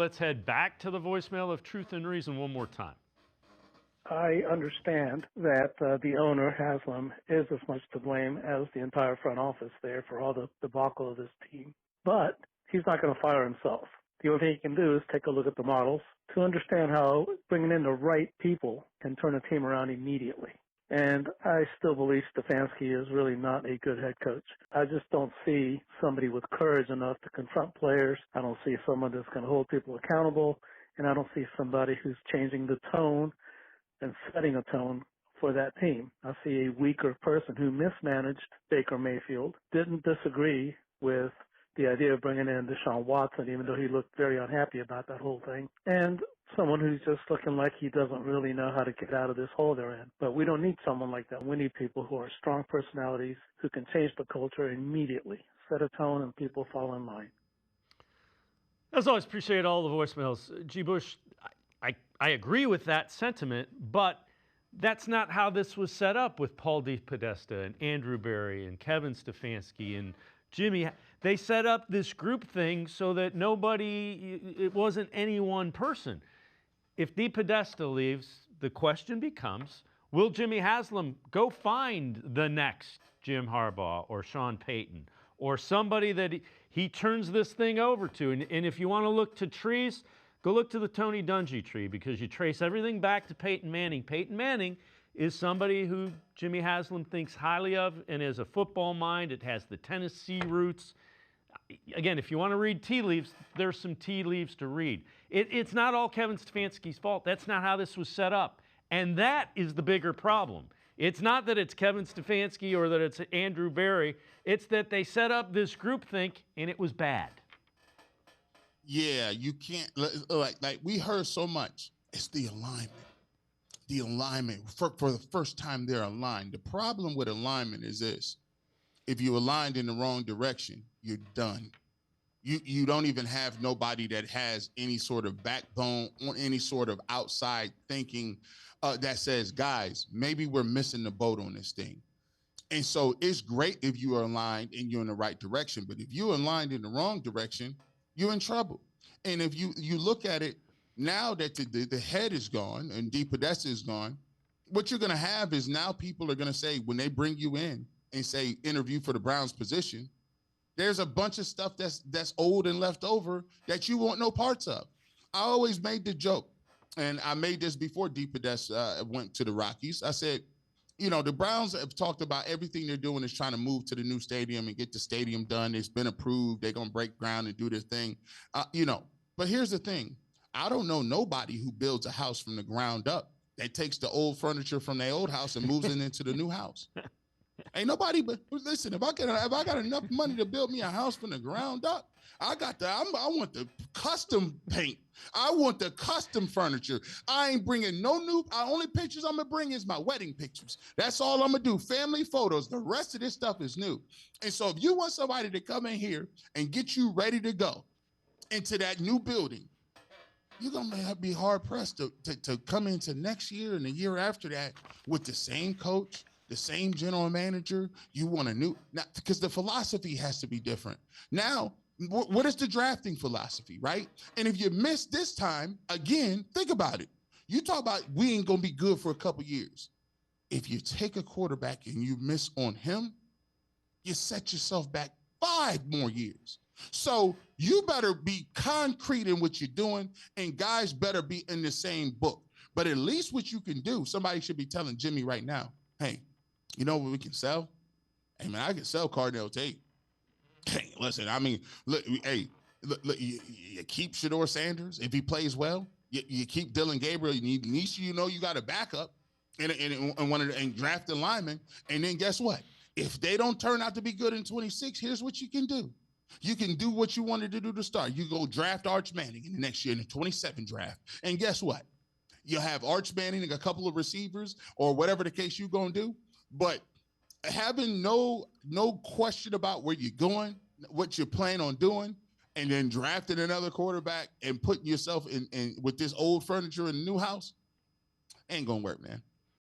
Let's head back to the voicemail of Truth and Reason one more time. I understand that the owner, Haslam, is as much to blame as the entire front office there for all the debacle of this team. But he's not going to fire himself. The only thing he can do is take a look at the models to understand how bringing in the right people can turn a team around immediately. And I still believe Stefanski is really not a good head coach. I just don't see somebody with courage enough to confront players. I don't see someone that's going to hold people accountable. And I don't see somebody who's changing the tone and setting a tone for that team. I see a weaker person who mismanaged Baker Mayfield, didn't disagree with the idea of bringing in Deshaun Watson, even though he looked very unhappy about that whole thing, and someone who's just looking like he doesn't really know how to get out of this hole they're in. But we don't need someone like that. We need people who are strong personalities who can change the culture immediately, set a tone, and people fall in line. As always, appreciate all the voicemails. G. Bush, I agree with that sentiment, but that's not how this was set up with Paul DePodesta and Andrew Berry and Kevin Stefanski and Jimmy. They set up this group thing so that it wasn't any one person. If DePodesta leaves, the question becomes, will Jimmy Haslam go find the next Jim Harbaugh or Sean Payton or somebody that he turns this thing over to? And if you want to look to trees, go look to the Tony Dungy tree, because you trace everything back to Peyton Manning. Peyton Manning is somebody who Jimmy Haslam thinks highly of and has a football mind. It has the Tennessee roots. Again, if you want to read tea leaves, there's some tea leaves to read. It's not all Kevin Stefanski's fault. That's not how this was set up. And that is the bigger problem. It's not that it's Kevin Stefanski or that it's Andrew Berry. It's that they set up this groupthink and it was bad. Yeah, you can't, like we heard so much. It's the alignment. The alignment. For the first time, they're aligned. The problem with alignment is this. If you're aligned in the wrong direction, you're done. You don't even have nobody that has any sort of backbone or any sort of outside thinking that says, guys, maybe we're missing the boat on this thing. And so it's great if you are aligned and you're in the right direction. But if you're aligned in the wrong direction, you're in trouble. And if you look at it now that the head is gone and DePodesta is gone, what you're going to have is now people are going to say, when they bring you in and say interview for the Browns position, there's a bunch of stuff that's old and left over that you want no parts of. I always made the joke, and I made this before DePodesta went to the Rockies. I said, the Browns have talked about everything they're doing is trying to move to the new stadium and get the stadium done. It's been approved. They're going to break ground and do their thing, But here's the thing. I don't know nobody who builds a house from the ground up that takes the old furniture from their old house and moves it into the new house. Ain't nobody, but listen, if I got enough money to build me a house from the ground up, I want the custom paint. I want the custom furniture. I ain't bringing no new, only pictures I'm going to bring is my wedding pictures. That's all I'm going to do. Family photos. The rest of this stuff is new. And so if you want somebody to come in here and get you ready to go into that new building, you're going to be hard pressed to come into next year and the year after that with the same coach, the same general manager. You want a new, because the philosophy has to be different. Now, what is the drafting philosophy, right? And if you miss this time, again, think about it. You talk about we ain't going to be good for a couple years. If you take a quarterback and you miss on him, you set yourself back 5 more years. So you better be concrete in what you're doing, and guys better be in the same book. But at least what you can do, somebody should be telling Jimmy right now, hey, you know what we can sell? Hey, man, I can sell Cardell Tate. Hey, listen, I mean, look, hey, look, you keep Shedeur Sanders if he plays well. You keep Dylan Gabriel. You need Nisha, you got a backup and draft a lineman. And then guess what? If they don't turn out to be good in 26, here's what you can do. You can do what you wanted to do to start. You go draft Arch Manning in the next year in the 27 draft. And guess what? You'll have Arch Manning and a couple of receivers or whatever the case you're going to do. But having no question about where you're going, what you're planning on doing, and then drafting another quarterback and putting yourself in with this old furniture in the new house, ain't going to work, man.